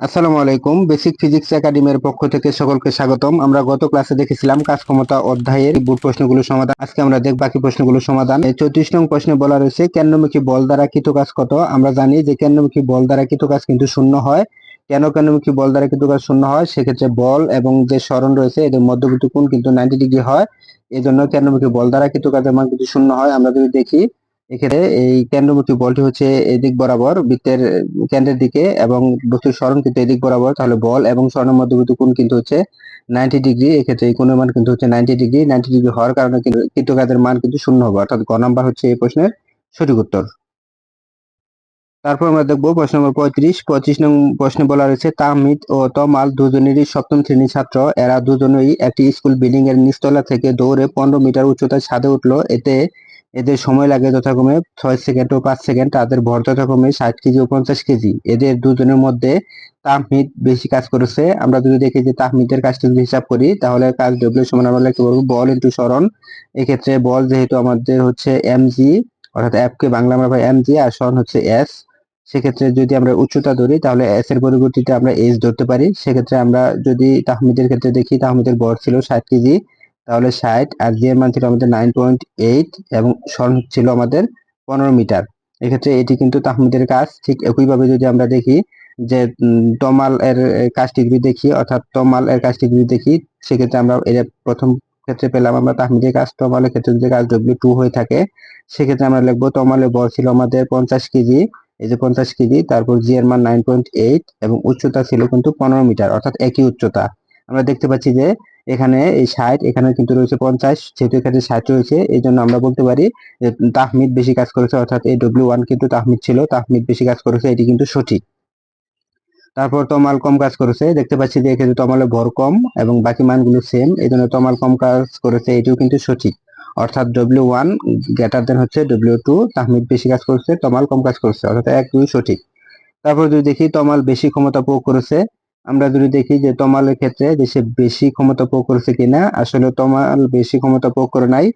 আসসালামু আলাইকুম। Basic physics একাডেমির পক্ষ থেকে সকলকে স্বাগতম। আমরা গত ক্লাসে দেখেছিলাম কাজ ক্ষমতা অধ্যায়ের বোর্ড প্রশ্নগুলোর সমাধান। আজকে আমরা দেখব বাকি প্রশ্নগুলোর সমাধান। এই 34 নং প্রশ্নে বলা রয়েছে কেন্দ্রমুখী বল দ্বারা কৃত কাজ কত। আমরা জানি যে কেন্দ্রমুখী বল দ্বারা কৃত কাজ কিন্তু শূন্য হয়। কেন কেন্দ্রমুখী বল দ্বারা কৃত কাজ শূন্য হয়? সেক্ষেত্রে বল এবং যে সরণ রয়েছে এদের মধ্যবর্তী কোণ কিন্তু 90 ডিগ্রি হয়। এই জন্য কেন্দ্রমুখী বল দ্বারা কৃত কাজের মান কিন্তু শূন্য হয়। আমরা যদি দেখি এক্ষেত্রে এই কেন্দ্রমুখী বলটি হচ্ছে এদিক বরাবর বৃত্তের কেন্দ্রের দিকে এবং বস্তুর সরণ কিন্তু এদিক বরাবর, তাহলে বল এবং সরণের মধ্যবর্তী কোণ কিন্তু হচ্ছে 90 ডিগ্রি। এক্ষেত্রে এই কোণের মান কিন্তু হচ্ছে 90 ডিগ্রি। 90 ডিগ্রি হওয়ার কারণে কিন্তু কৃত কাজের মান কিন্তু শূন্য হবে, অর্থাৎ গ নাম্বার হচ্ছে এই প্রশ্নের সঠিক উত্তর। তারপর আমরা দেখবো প্রশ্ন নম্বর 35। 35 নং প্রশ্নে বলা রয়েছে তাহমিদ ও তমাল দুজনেরই সপ্তম শ্রেণীর ছাত্র। এরা দুজনেই একটি স্কুল বিল্ডিং এর নিচতলা থেকে দৌড়ে 15 মিটার উচ্চতায় ছাদে উঠলো। এতে এদের সময় লাগে যথাক্রমে 6 সেকেন্ড ও 5 সেকেন্ড। তাদের ভর যথাক্রমে 60 কেজি ও 50 কেজি। এদের দুজনের মধ্যে তাহমিদ বেশি কাজ করেছে। আমরা যদি দেখি যে তাহমিদের কাজটি যদি হিসাব করি তাহলে কাজ ডব্লিউ সমান আমরা লিখতে পারবো বল ইনটু সরণ। এক্ষেত্রে বল যেহেতু আমাদের হচ্ছে এমজি, অর্থাৎ এফ কে বাংলা আমরা পাই এমজি, আর সরণ হচ্ছে এস। সেক্ষেত্রে যদি আমরা উচ্চতা ধরি তাহলে এস এর পরিবর্তিতে আমরা এইচ ধরতে পারি। সেক্ষেত্রে আমরা যদি তাহমিদের ক্ষেত্রে দেখি তাহমিদের ভর ছিল 60 কেজি, তাহলে 60, আর জি এর মান ছিল আমাদের 9.8 এবং সরণ ছিল আমাদের 15 মিটার। এক্ষেত্রে এটি কিন্তু তাহমিদের কাজ। ঠিক একইভাবে যদি আমরা দেখি যে তমাল এর কাজটি যদি দেখি, অর্থাৎ তমাল এর কাজটি যদি দেখি, সেক্ষেত্রে আমরা এর প্রথম ক্ষেত্রে পেলাম আমরা তাহমিদের কাজ। তমালের ক্ষেত্রে যদি কাজ W2 হয়ে থাকে সেক্ষেত্রে আমরা লিখবো তমালের ভর ছিল আমাদের 50 কেজি, এই যে 50 কেজি, তারপর জি এর মান 9.8 এবং উচ্চতা ছিল কিন্তু 15 মিটার, অর্থাৎ একই উচ্চতা। আমরা দেখতে পাচ্ছি যে এখানে এই 60, এখানে কিন্তু রয়েছে 50, যেহেতু এখানে 60 রয়েছে এই জন্য আমরা বলতে পারি যে তাহমিদ বেশি কাজ করেছে, অর্থাৎ এই W1 কিন্তু তাহমিদ ছিল, তাহমিদ বেশি কাজ করেছে, এটি কিন্তু সঠিক। তারপর তমাল কম কাজ করেছে, দেখতে পাচ্ছি যে এক্ষেত্রে তমালের ভর কম এবং বাকি মানগুলো সেম, এই জন্য তমাল কম কাজ করেছে, এটিও কিন্তু সঠিক। অর্থাৎ W1 গ্রেটার দেন হচ্ছে W2, তাহমিদ বেশি কাজ করছে, তমাল কম কাজ করছে, অর্থাৎ 1, 2 সঠিক। তারপর যদি দেখি তমাল বেশি ক্ষমতা প্রয়োগ করেছে, আমরা যদি দেখি যে তমালের ক্ষেত্রে যে সে বেশি ক্ষমতা প্রয়োগ করেছে কিনা, আসলে তমাল বেশি ক্ষমতা প্রয়োগ করে নাই,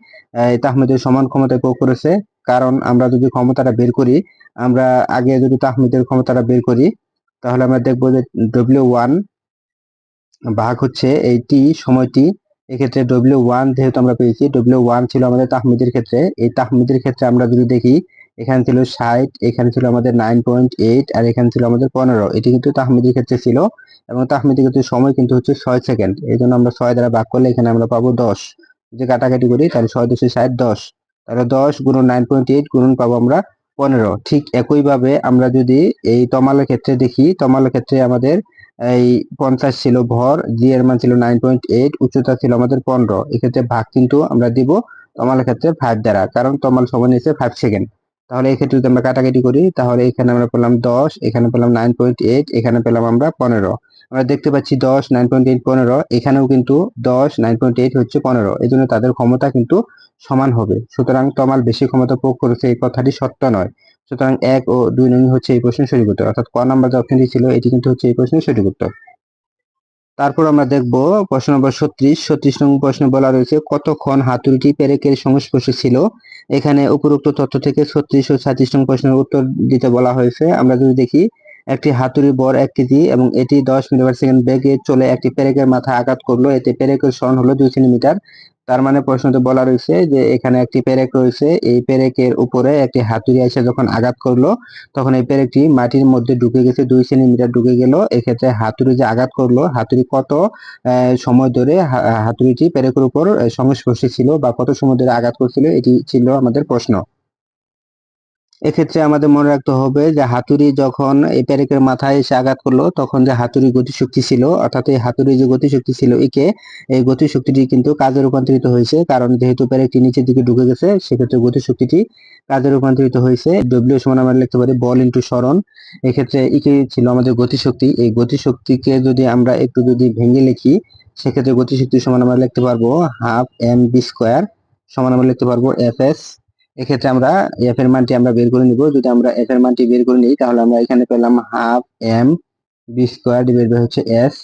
তাহমিদের সমান ক্ষমতা প্রয়োগ করেছে। কারণ আমরা যদি ক্ষমতাটা বের করি, আমরা আগে যদি তাহমিদের ক্ষমতাটা বের করি তাহলে আমরা দেখবো যে W1 ভাগ হচ্ছে এই টি সময়টি। এক্ষেত্রে W1 যেহেতু আমরা পেয়েছি, W1 ছিল আমাদের তাহমিদের ক্ষেত্রে। এই তাহমিদের ক্ষেত্রে আমরা যদি দেখি এখানে ছিল 60, এখানে ছিল আমাদের 9.8, আর এখানে ছিল আমাদের 15। এটি কিন্তু তাহমিদের ক্ষেত্রে ছিল এবং তাহমিদের ক্ষেত্রে সময় কিন্তু হচ্ছে 6 সেকেন্ড। এই জন্য আমরা 6 দ্বারা ভাগ করলে এখানে আমরা পাবো 10। যে কাটাকাটি করি তাহলে 6 10 60, 10, তাহলে 10 গুণন 9.8 গুণন পাবো আমরা 15। ঠিক একইভাবে আমরা যদি এই তমালের ক্ষেত্রে দেখি, তমালের ক্ষেত্রে আমাদের এই 50 ছিল ভর, জি এর মান ছিল 9.8, উচ্চতা ছিল আমাদের 15। এক্ষেত্রে ভাগ কিন্তু আমরা দিব তমালের ক্ষেত্রে 5 দ্বারা, কারণ তমাল সময় নিয়েছে 5 সেকেন্ড। তাহলে এই ক্ষেত্রে যদি আমরা কাটাকাটি করি তাহলে এখানে আমরা পেলাম 10, এখানে পেলাম 9.8, এখানে পেলাম আমরা 15। আমরা দেখতে পাচ্ছি 10, 9.8, 15, এখানেও কিন্তু 10, 9.8 হচ্ছে 15, এই জন্য তাদের ক্ষমতা কিন্তু সমান হবে। সুতরাং তমাল বেশি ক্ষমতা প্রয়োগ করেছে এই কথাটি সত্য নয়। সুতরাং 1 ও 2 নং হচ্ছে এই প্রশ্নের সঠিক উত্তর, অর্থাৎ ক নাম্বার যে অপশনটি ছিল এটি কিন্তু হচ্ছে এই প্রশ্নের সঠিক উত্তর। তারপর আমরা দেখব প্রশ্ন নম্বর 36। 36 নং প্রশ্নে বলা রয়েছে কতক্ষণ হাতুড়িটি পেরেকের সংস্পর্শে ছিল। এখানে উপরোক্ত তথ্য থেকে 36 ও 37 নং প্রশ্নের উত্তর দিতে বলা হয়েছে। আমরা যদি দেখি একটি হাতুড়ির ভর 1 কেজি এবং এটি 10 মিটার পার সেকেন্ড বেগে চলে একটি পেরেকের মাথায় আঘাত করলো, এতে পেরেকের সরণ হলো 2 সেন্টিমিটার। তার মানে প্রশ্নতে বলা রয়েছে যে এখানে একটি পেরেক রয়েছে, এই পেরেকের উপরে একটি হাতুড়ি এসে যখন আঘাত করলো তখন এই পেরেকটি মাটির মধ্যে ঢুকে গেছে, 2 সেন্টিমিটার ঢুকে গেল। এক্ষেত্রে হাতুড়ি যে আঘাত করলো, হাতুড়ি কত সময় ধরে হাতুড়িটি পেরেকের উপর সংস্পর্শে ছিল বা কত সময় ধরে আঘাত করছিল, এটি ছিল আমাদের প্রশ্ন। এক্ষেত্রে আমাদের মনে রাখতে হবে যে হাতুড়ি যখন এই পেরেকের মাথায় এসে আঘাত করলো তখন যে হাতুড়ি গতিশক্তি ছিল, অর্থাৎ এই হাতুড়ি যে গতিশক্তি ছিল এই গতিশক্তিটি কিন্তু কাজে রূপান্তরিত হয়েছে, কারণ যেহেতু পেরেকটি নিচের দিকে ঢুকে গেছে সেক্ষেত্রে গতিশক্তিটি কাজে রূপান্তরিত হয়েছে। ডব্লিউ সমান আমরা লিখতে পারি বল ইনটু সরণ। এক্ষেত্রে ইকে ছিল আমাদের গতিশক্তি। এই গতিশক্তিকে যদি আমরা একটু যদি ভেঙে লিখি সেক্ষেত্রে গতিশক্তি সমান আমরা লিখতে পারবো হাফ এম বি স্কোয়ার, সমান আমরা লিখতে পারবো এফ এস। এক্ষেত্রে আমরা এফ এর মানটি আমরা বের করে নিব। যদি আমরা এফ এর মানটি বের করে নিই তাহলে আমরা এখানে পেলাম half M B square divide by হচ্ছে এস।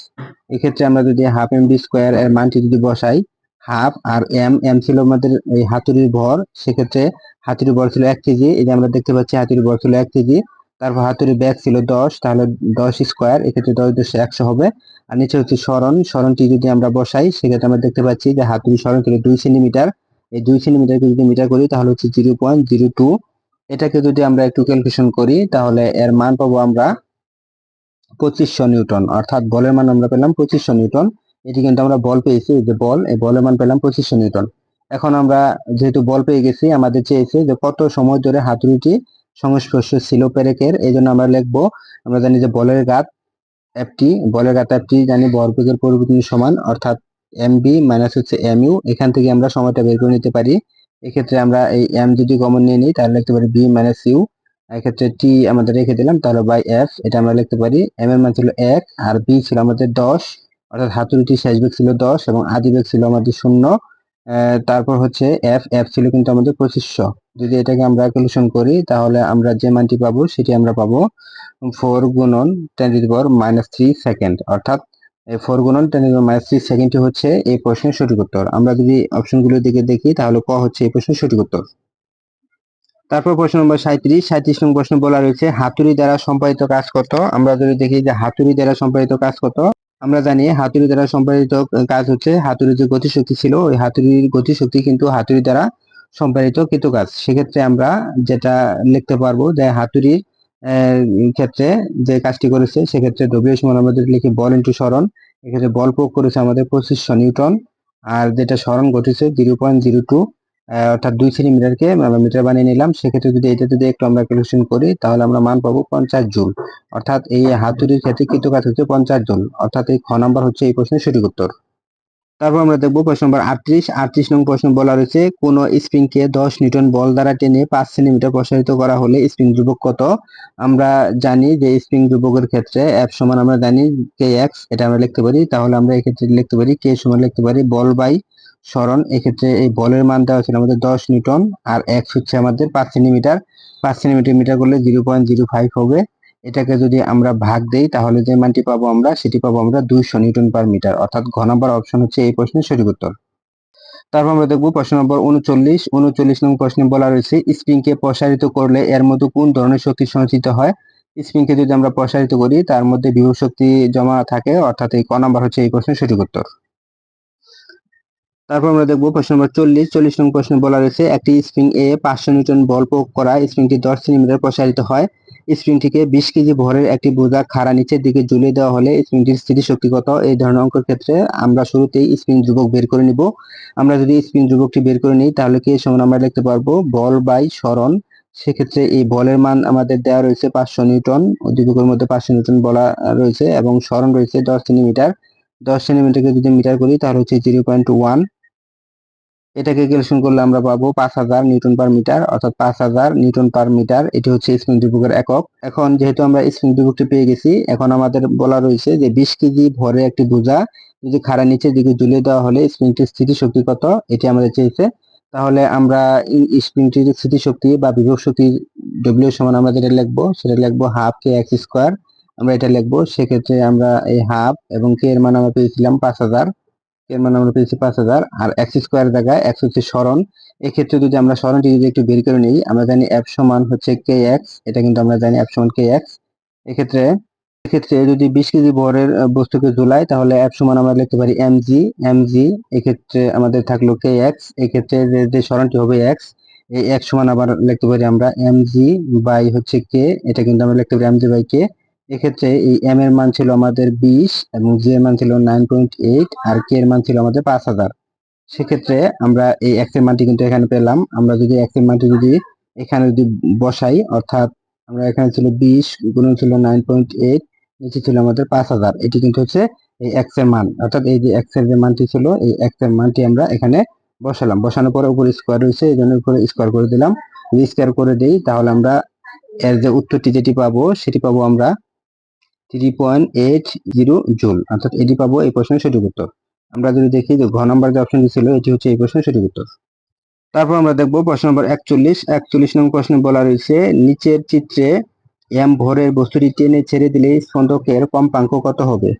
এক্ষেত্রে আমরা যদি হাফ এম বি স্কোয়ার এর মানটি যদি বসাই, হাফ আর এম, এম ছিল আমাদের এই হাতুড়ির ভর, সেক্ষেত্রে হাতুড়ির ভর ছিল 1 কেজি। এই যে আমরা দেখতে পাচ্ছি হাতুড়ির ভর ছিল 1 কেজি, তারপর হাতুড়ি ব্যাগ ছিল 10, তাহলে 10 স্কোয়ার, এক্ষেত্রে 10 10 100 হবে। আর নিচে হচ্ছে সরণ, সরণটি যদি আমরা বসাই সেক্ষেত্রে আমরা দেখতে পাচ্ছি যে হাতুড়ি সরণ ছিল 2 সেন্টিমিটার। এই 2 সেন্টিমিটারকে যদি মিটার করি তাহলে হচ্ছে 0.02। এটাকে যদি আমরা একটু ক্যালকুলেশন করি তাহলে এর মান পাবো আমরা 2500 নিউটন, অর্থাৎ বলের মান আমরা পেলাম 2500 নিউটন। এটি কিন্তু আমরা বল পেয়েছি, এই যে বল, এই বলের মান পেলাম 2500 নিউটন। এখন আমরা যেহেতু বল পেয়ে গেছি, আমাদের চেয়েছে যে কত সময় ধরে হাতুড়িটি সংস্পর্শ ছিল পেরেকের, এই জন্য আমরা লিখবো, আমরা জানি যে বলের ঘাত এফটি, বলের ঘাত এফটি জানি ভরবেগের পরিবর্তনের সমান, অর্থাৎ এমবি মাইনাস হচ্ছে এমইউ। এখান থেকে আমরা সময়টা বের করে নিতে পারি। এক্ষেত্রে আমরা এই এম যদি কমন নিয়ে নিই তাহলে লিখতে পারি বি মাইনাস ইউ। এক্ষেত্রে টি আমাদের রেখে দিলাম, তাহলে বাই এফ, এটা আমরা লিখতে পারি। এম এর মান ছিল 1 আর বি ছিল আমাদের 10, অর্থাৎ হাতুড়িটির শেষ বেগ ছিল 10 এবং আদি বেগ ছিল আমাদের 0। তারপর হচ্ছে এফ, এফ ছিল কিন্তু আমাদের 2500। যদি এটাকে আমরা ক্যালকুলেশন করি তাহলে আমরা যে মানটি পাবো সেটি আমরা পাবো 4 গুণন 10⁻³ সেকেন্ড, অর্থাৎ 4 গুণন 10⁻³ সেকেন্ডটি হচ্ছে এই প্রশ্নের সঠিক উত্তর। আমরা যদি অপশনগুলোর দিকে দেখি তাহলে ক হচ্ছে এই প্রশ্নের সঠিক উত্তর। তারপর প্রশ্ন নম্বর 37 নং প্রশ্ন বলা রয়েছে হাতুড়ি দ্বারা সম্পাদিত কাজ কত। আমরা যদি দেখি যে হাতুড়ি দ্বারা সম্পাদিত কাজ কত, আমরা জানি হাতুড়ি দ্বারা সম্পাদিত কাজ হচ্ছে হাতুড়ির যে গতিশক্তি ছিল ওই হাতুড়ির গতিশক্তি কিন্তু হাতুড়ি দ্বারা সম্পাদিত কৃত কাজ। সেক্ষেত্রে আমরা যেটা লিখতে পারবো যে হাতুড়ির ক্ষেত্রে যে কাজটি করেছে সেক্ষেত্রে ডব্লিউ সমান আমাদের লিখি বল ইন্টু সরণ। এক্ষেত্রে বল প্রয়োগ করেছে আমাদের 2500 নিউটন, আর যেটা সরণ ঘটেছে 0.02, অর্থাৎ 2 সেন্টিমিটারকে আমরা মিটার বানিয়ে নিলাম। সেক্ষেত্রে যদি এটা যদি একটু আমরা ক্যালকুলেশন করি তাহলে আমরা মান পাবো 50 জুল, অর্থাৎ এই হাতুড়ির ক্ষেত্রে কৃত কাজ হচ্ছে 50 জুল, অর্থাৎ এই খ নাম্বার হচ্ছে এই প্রশ্নের সঠিক উত্তর। তারপর আমরা দেখবো প্রশ্ন নম্বর 38 নং প্রশ্ন বলা রয়েছে কোন স্প্রিং কে 10 নিউটন বল দ্বারা টেনে 5 সেন্টিমিটার প্রসারিত করা হলে স্প্রিং ধ্রুবক কত। আমরা জানি যে স্প্রিং ধ্রুবকের ক্ষেত্রে এফ সমান আমরা জানি কে এক্স, এটা আমরা লিখতে পারি। তাহলে আমরা এক্ষেত্রে লিখতে পারি কে সমান লিখতে পারি বল বাই সরণ। এক্ষেত্রে এই বলের মান দেওয়া ছিল আমাদের 10 নিউটন আর এক্স হচ্ছে আমাদের 5 সেন্টিমিটার। 5 সেন্টিমিটার মিটার করলে 0.05 হবে। এটাকে যদি আমরা ভাগ দেই তাহলে যে মানটি পাবো আমরা সেটি পাবো আমরা 200 নিউটন পার মিটার, অর্থাৎ ঘ নাম্বার অপশন হচ্ছে এই প্রশ্নের সঠিক উত্তর। তারপর আমরা দেখবো প্রশ্ন নম্বর 39 নং প্রশ্নে বলা রয়েছে স্প্রিং কে প্রসারিত করলে এর মধ্যে কোন ধরনের শক্তি সঞ্চিত হয়। স্প্রিং কে যদি আমরা প্রসারিত করি তার মধ্যে বিভব শক্তি জমা থাকে, অর্থাৎ এই ক নাম্বার হচ্ছে এই প্রশ্নের সঠিক উত্তর। তারপর আমরা দেখবো প্রশ্ন নম্বর 40 নং প্রশ্নে বলা রয়েছে একটি স্প্রিং এ 500 নিউটন বল প্রয়োগ করা স্প্রিংটি 10 সেন্টিমিটার প্রসারিত হয়। স্প্রিংটিকে 20 কেজি ভরের একটি বোঝা খাড়া নিচের দিকে ঝুলিয়ে দেওয়া হলে স্প্রিংটির স্থিতিশক্তি কত। এই ধরনের অঙ্কের ক্ষেত্রে আমরা শুরুতেই স্প্রিং ধ্রুবক বের করে নিব। আমরা যদি স্প্রিং ধ্রুবকটি বের করে নিই তাহলে কি সমান আমরা লিখতে পারবো বল বাই সরণ। সেক্ষেত্রে এই বলের মান আমাদের দেওয়া রয়েছে 500 নিউটন, উদ্দীপকের মধ্যে 500 নিউটন বলা রয়েছে এবং সরণ রয়েছে 10 সেন্টিমিটার। 10 সেন্টিমিটারকে যদি মিটার করি তাহলে হচ্ছে 0.1। এটাকে ক্যালকুলেশন করলে আমরা পাবো 5000 নিউটন পার মিটার, অর্থাৎ 5000 নিউটন পার মিটার, এটি হচ্ছে স্প্রিং ধ্রুবকের একক। এখন যেহেতু আমরা স্প্রিং ধ্রুবকটি পেয়ে গেছি, এখন আমাদের বলা রয়েছে যে 20 কেজি ভরে একটি বোঝা যদি খাড়া নিচের দিকে ঝুলিয়ে দেওয়া হলে স্প্রিংটির স্থিতিশক্তি কত, এটি আমাদের চেয়েছে। তাহলে আমরা স্প্রিংটির স্থিতিশক্তি বা বিভব শক্তি ডব্লিউ সমান আমরা যেটা লিখবো সেটা লিখবো হাফ কে এক্স স্কোয়ার, আমরা এটা লিখবো। সেক্ষেত্রে আমরা এই হাফ এবং কে এর মান আমরা পেয়েছিলাম 5000, এর মান আমরা পেয়েছি 5000, আর এক্স স্কোয়ার জায়গায় এক্স হচ্ছে সরণ। এক্ষেত্রে যদি আমরা সরণটি যদি একটু বের করে নিই, আমরা জানি এফ সমান হচ্ছে কে এক্স, এটা কিন্তু আমরা জানি এফ সমান কে এক্স। এক্ষেত্রে এক্ষেত্রে যদি 20 কেজি ভরের বস্তুকে ঝুলাই তাহলে এফ সমান আমরা লিখতে পারি এমজি, এমজি। এক্ষেত্রে আমাদের থাকলো কে এক্স, এক্ষেত্রে যে সরণটি হবে এক্স, এই এক্স সমান আবার লিখতে পারি আমরা এমজি বাই হচ্ছে কে, এটা কিন্তু আমরা লিখতে পারি এমজি বাই কে। এক্ষেত্রে এই এম এর মান ছিল আমাদের 20 এবং জি এর মান ছিল 9.8 আর কে এর মান ছিল আমাদের 5000। সেক্ষেত্রে আমরা এই এক্স এর মানটি কিন্তু এখানে পেলাম। আমরা যদি এক্স এর মানটি যদি এখানে যদি বসাই, অর্থাৎ আমরা এখানে ছিল 20 গুণন ছিল 9.8, নিচে ছিল আমাদের 5000, এটি কিন্তু হচ্ছে এই এক্স এর মান, অর্থাৎ এই যে এক্স এর যে মানটি ছিল এই এক্স এর মানটি আমরা এখানে বসালাম। বসানোর পরে উপরে স্কোয়ার রয়েছে এই জন্য উপরে স্কোয়ার করে দিলাম। যদি স্কোয়ার করে দেই তাহলে আমরা এর যে উত্তরটি যেটি পাবো সেটি পাবো আমরা 3.80 জুল, অর্থাৎ এটি পাবো এই প্রশ্নের সঠিক উত্তর। আমরা যদি দেখি যে ঘ নাম্বার যে অপশনটি ছিল এটি হচ্ছে এই প্রশ্নের সঠিক উত্তর। তারপর আমরা দেখবো প্রশ্ন নম্বর 41 নং প্রশ্নে বলা রয়েছে নিচের চিত্রে এম ভরের বস্তুটি টেনে ছেড়ে দিলে স্পন্দকের কম্পাঙ্ক কত হবে।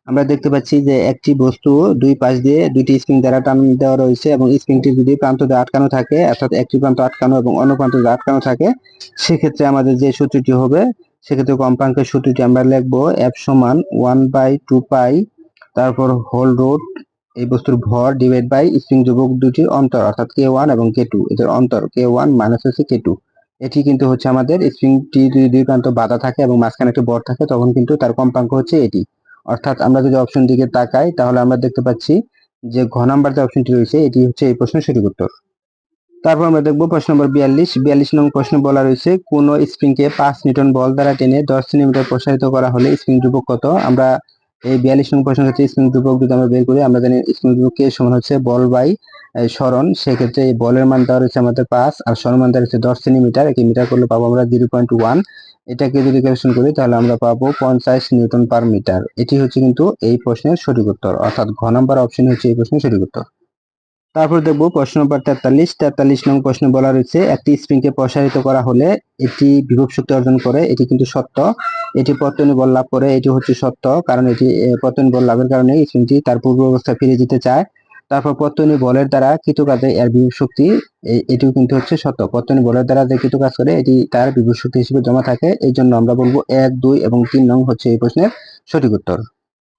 আমরা দেখতে পাচ্ছি যে একটি বস্তু দুই পাশ দিয়ে দুইটি স্প্রিং দ্বারা টান দেওয়া রয়েছে এবং স্প্রিংটি যদি প্রান্ত দিয়ে আটকানো থাকে, অর্থাৎ একটি প্রান্ত আটকানো এবং অন্য প্রান্ত দিয়ে আটকানো থাকে, সেক্ষেত্রে আমাদের যে সূত্রটি হবে সেক্ষেত্রে কম্পাঙ্কের সূত্রটি আমরা লিখবো F সমান 1/2 পাই, তারপর হোল রুট এই বস্তুর ভর ডিভাইড বাই স্প্রিং ধ্রুবক দুটির অন্তর অর্থাৎ K1 এবং K2, এদের অন্তর K1 মাইনাস হচ্ছে K2। এটি কিন্তু হচ্ছে আমাদের স্প্রিংটি যদি দুই প্রান্ত বাঁধা থাকে এবং মাঝখানে একটি বর থাকে তখন কিন্তু তার কম্পাঙ্ক হচ্ছে এটি। অর্থাৎ আমরা যদি অপশন দিকে তাকাই তাহলে আমরা দেখতে পাচ্ছি যে ঘ নাম্বার যে অপশনটি রয়েছে এটি হচ্ছে এই প্রশ্নের সঠিক উত্তর। তারপর আমরা দেখবো প্রশ্ন নম্বর 42 নং প্রশ্নে বলা রয়েছে কোন স্প্রিংকে 5 নিউটন বল দ্বারা টেনে 10 সেন্টিমিটার প্রসারিত করা হলে স্প্রিং ধ্রুবক কত। আমরা এই 42 নং প্রশ্ন হচ্ছে স্প্রিং ধ্রুবক যদি আমরা বের করি আমরা জানি স্প্রিং ধ্রুবক কে সমান হচ্ছে বল বাই সরণ। সেক্ষেত্রে এই বলের মান দেওয়া রয়েছে আমাদের 5 আর সরণ মান দেওয়া রয়েছে 10 সেন্টিমিটার, একে মিটার করলে পাবো আমরা 0.1। এটাকে যদি ক্যালকুলেশন করি তাহলে আমরা পাবো 50 নিউটন পার মিটার। এটি হচ্ছে কিন্তু এই প্রশ্নের সঠিক উত্তর, অর্থাৎ ঘ নাম্বার অপশন হচ্ছে এই প্রশ্নের সঠিক উত্তর। তারপর দেখবো প্রশ্ন নম্বর 43 নং প্রশ্নে বলা রয়েছে একটি স্প্রিংকে প্রসারিত করা হলে এটি বিভব শক্তি অর্জন করে, এটি কিন্তু সত্য। এটি পত্তনী বল লাভ করে, এটি হচ্ছে সত্য, কারণ এটি পত্তনী বল লাভের কারণে স্প্রিংটি তার পূর্ব অবস্থায় ফিরে যেতে চায়। তারপর পত্তনী বলের দ্বারা কৃত কাজে এর বিভব শক্তি, এটিও কিন্তু হচ্ছে সত্য। পত্তনী বলের দ্বারা যে কৃত কাজ করে এটি তার বিভব শক্তি হিসেবে জমা থাকে। এই জন্য আমরা বলবো 1, 2 এবং 3 নং হচ্ছে এই প্রশ্নের সঠিক উত্তর।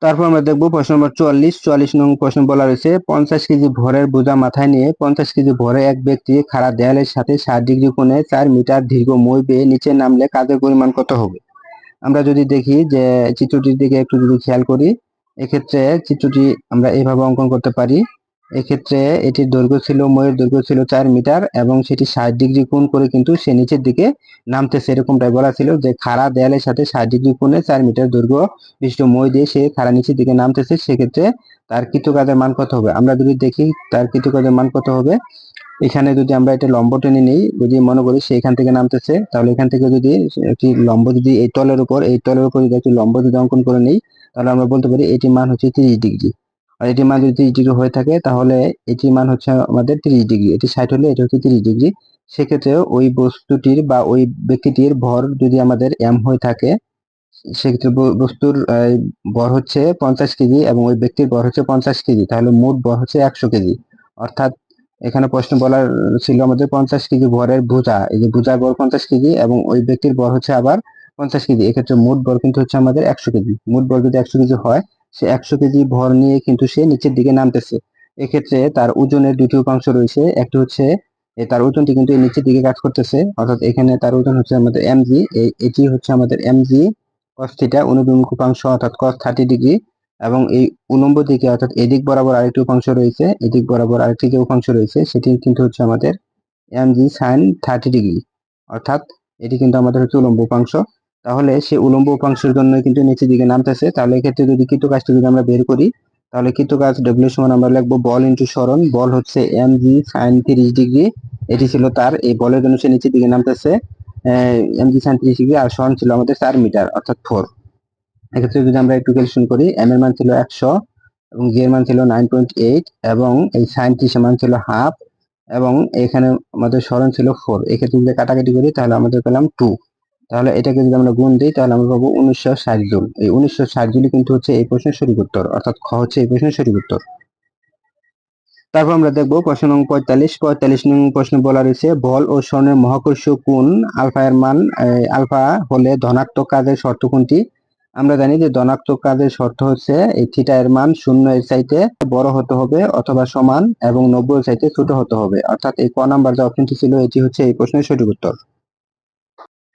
তারপর আমরা দেখবো প্রশ্ন নম্বর 44 নং প্রশ্ন বলা রয়েছে 50 কেজি ভরের বোঝা মাথায় নিয়ে 50 কেজি ভরে এক ব্যক্তি খাড়া দেয়ালের সাথে 60 ডিগ্রি কোণে 4 মিটার দীর্ঘ মই বেয়ে নিচে নামলে কাজের পরিমাণ কত হবে। আমরা যদি দেখি যে চিত্রটির দিকে একটু যদি খেয়াল করি, এক্ষেত্রে চিত্রটি আমরা এইভাবে অঙ্কন করতে পারি। এক্ষেত্রে এটির দৈর্ঘ্য ছিল, মইয়ের দৈর্ঘ্য ছিল 4 মিটার এবং সেটি 60 ডিগ্রি কোণ করে কিন্তু সে নিচের দিকে নামতেছে। এরকমটাই বলা ছিল যে খাড়া দেয়ালের সাথে 60 ডিগ্রি কোণে 4 মিটার দৈর্ঘ্য বিশিষ্ট মই দিয়ে সে খাড়া নিচের দিকে নামতেছে। সেক্ষেত্রে তার কৃতকাজের মান কত হবে। আমরা যদি দেখি তার কৃতকাজের মান কত হবে, এখানে যদি আমরা এটা লম্ব টেনে নিই, যদি মনে করি সে এখান থেকে নামতেছে, তাহলে এখান থেকে যদি একটি লম্ব যদি এই তলের উপর যদি একটি লম্ব যদি অঙ্কন করে নিই তাহলে আমরা বলতে পারি এটির মান হচ্ছে 30 ডিগ্রি। আর এটির মান যদি 30 ডিগ্রি হয়ে থাকে তাহলে এটির মান হচ্ছে আমাদের 30 ডিগ্রি, এটি 60 হলে এটা হচ্ছে 30 ডিগ্রি। সেক্ষেত্রে ওই বস্তুটির বা ওই ব্যক্তিটির ভর যদি আমাদের m হয়ে থাকে, সেক্ষেত্রে বস্তুর ভর হচ্ছে 50 কেজি এবং ওই ব্যক্তির ভর হচ্ছে 50 কেজি, তাহলে মোট ভর হচ্ছে 100 কেজি। অর্থাৎ এখানে প্রশ্ন বলার ছিল আমাদের 50 কেজি ভরের বোঝা, এই যে বোঝার ভর 50 কেজি এবং ওই ব্যক্তির ভর হচ্ছে আবার 50 কেজি, এক্ষেত্রে মোট ভর কিন্তু হচ্ছে আমাদের 100 কেজি। মোট ভর যদি 100 কেজি হয়, সে 100 কেজি ভর নিয়ে কিন্তু সে নিচের দিকে নামতেছে। এক্ষেত্রে তার ওজনের দুটি উপাংশ রয়েছে, একটি হচ্ছে তার ওজনটি কিন্তু নিচের দিকে কাজ করতেছে, অর্থাৎ এখানে তার ওজন হচ্ছে আমাদের mg, এটি হচ্ছে আমাদের mg cos থিটা, অনুভূমিক উপাংশ অর্থাৎ cos 30 ডিগ্রি, এবং এই উলম্ব দিকে অর্থাৎ এদিক বরাবর আরেকটি উপাংশ রয়েছে, এদিক বরাবর আরেকটি যে উপাংশ রয়েছে সেটি কিন্তু হচ্ছে আমাদের mg sin 30 ডিগ্রি, অর্থাৎ এটি কিন্তু আমাদের হচ্ছে উলম্ব উপাংশ। তাহলে সে উলম্ব উপাংশের জন্য কিন্তু নিচের দিকে নামতেছে। তাহলে এক্ষেত্রে যদি কৃত কাজটি যদি আমরা বের করি তাহলে কৃত কাজ W সমান আমরা লিখবো বল ইন্টু সরণ। বল হচ্ছে mg sin 30 ডিগ্রি, এটি ছিল তার, এই বলের জন্য সে নিচের দিকে নামতেছে mg sin 30 ডিগ্রি, আর সরণ ছিল আমাদের 4 মিটার অর্থাৎ 4। এক্ষেত্রে যদি আমরা একটু ক্যালকুলেশন করি, m এর মান ছিল 100 এবং g এর মান ছিল 9.8 এবং এই sin 30 এর মান ছিল হাফ এবং এখানে আমাদের সরণ ছিল 4। এক্ষেত্রে যদি কাটাকাটি করি তাহলে আমাদের পেলাম 2। তাহলে এটাকে যদি আমরা গুণ দিই তাহলে আমরা পাবো 1960 জুল। এই 1960 জুলই কিন্তু হচ্ছে এই প্রশ্নের সঠিক উত্তর, অর্থাৎ খ হচ্ছে এই প্রশ্নের সঠিক উত্তর। তারপর আমরা দেখবো প্রশ্ন নং 45 নং প্রশ্ন বলা রয়েছে বল ও স্বর্ণের মহাকর্ষীয় কোণ আলফা এর মান আলফা হলে ধনাত্মক কাজের শর্ত কোনটি। আমরা জানি যে ধনাত্মক কাজের শর্ত হচ্ছে এই থিটা এর মান 0 এর চাইতে বড় হতে হবে অথবা সমান এবং 90 এর চাইতে ছোট হতে হবে, অর্থাৎ এই ক নাম্বার যে অপশনটি ছিল এটি হচ্ছে এই প্রশ্নের সঠিক উত্তর।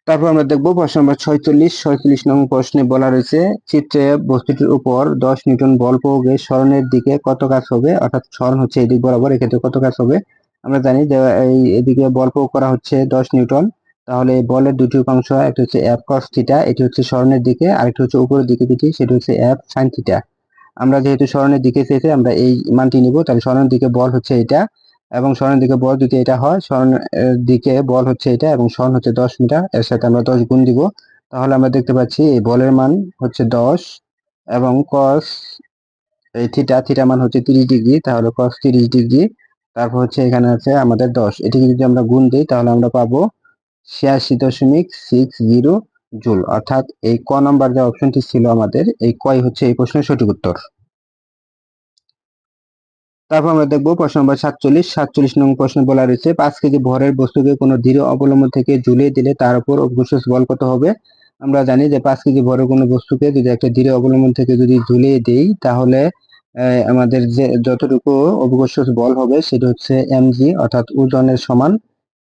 তারপর আমরা দেখবো প্রশ্ন নম্বর 46 নং প্রশ্নে বলা রয়েছে চিত্রে বস্তুটির উপর 10 নিউটন বল প্রয়োগে স্বরণের দিকে কত কাজ হবে, অর্থাৎ স্বরণ হচ্ছে এদিক বরাবর, এক্ষেত্রে কত কাজ হবে। আমরা জানি যে এই এদিকে বল প্রয়োগ করা হচ্ছে 10 নিউটন, তাহলে বলের দুটি উপাংশ, একটা হচ্ছে F cos থিটা, এটি হচ্ছে স্বরণের দিকে, আরেকটি হচ্ছে উপরের দিকে যেটি সেটি হচ্ছে F sin থিটা। আমরা যেহেতু স্বরণের দিকে চেয়েছি আমরা এই মানটি নিব, তাহলে স্বরণের দিকে বল হচ্ছে এটা এবং স্বর্ণের দিকে বল যদি এটা হয়, স্বর্ণের দিকে বল হচ্ছে এটা এবং স্বর্ণ হচ্ছে 10 মিটার, এর সাথে আমরা 10 গুণ দিব। তাহলে আমরা দেখতে পাচ্ছি এই বলের মান হচ্ছে 10 এবং cos এই থিটা মান হচ্ছে 30 ডিগ্রি, তাহলে cos 30 ডিগ্রি, তারপর হচ্ছে এখানে আছে আমাদের 10, এটিকে যদি আমরা গুণ দিই তাহলে আমরা পাবো 86.60 জুল, অর্থাৎ এই ক নাম্বার যে অপশনটি ছিল আমাদের এই কয় হচ্ছে এই প্রশ্নের সঠিক উত্তর। তারপর আমরা দেখবো প্রশ্ন নম্বর 47 নং প্রশ্ন বলা রয়েছে 5 কেজি ভরের বস্তুকে কোনো দৃঢ় অবলম্বন থেকে ঝুলিয়ে দিলে তার উপর অভিকর্ষ বল কত হবে। আমরা জানি যে 5 কেজি ভরের কোনো বস্তুকে যদি একটা দৃঢ় অবলম্বন থেকে যদি ঝুলিয়ে দেই, তাহলে আমাদের যে যতটুকু অভিকর্ষ বল হবে সেটা হচ্ছে mg, অর্থাৎ ওজনের সমান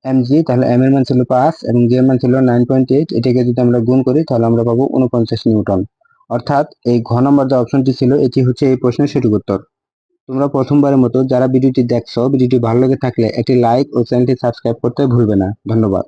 mg। তাহলে m এর মান ছিল 5 এবং g এর মান ছিল 9.8। এটাকে যদি আমরা গুণ করি তাহলে আমরা পাবো 49 নিউটন। অর্থাৎ এই ঘ নম্বর যে অপশনটি ছিল এটি হচ্ছে এই প্রশ্নের সঠিক উত্তর। তোমরা প্রথমবারের মতো যারা ভিডিওটি দেখছো, ভিডিওটি ভালো লেগে থাকলে একটি লাইক ও চ্যানেলটি সাবস্ক্রাইব করতে ভুলবে না। ধন্যবাদ।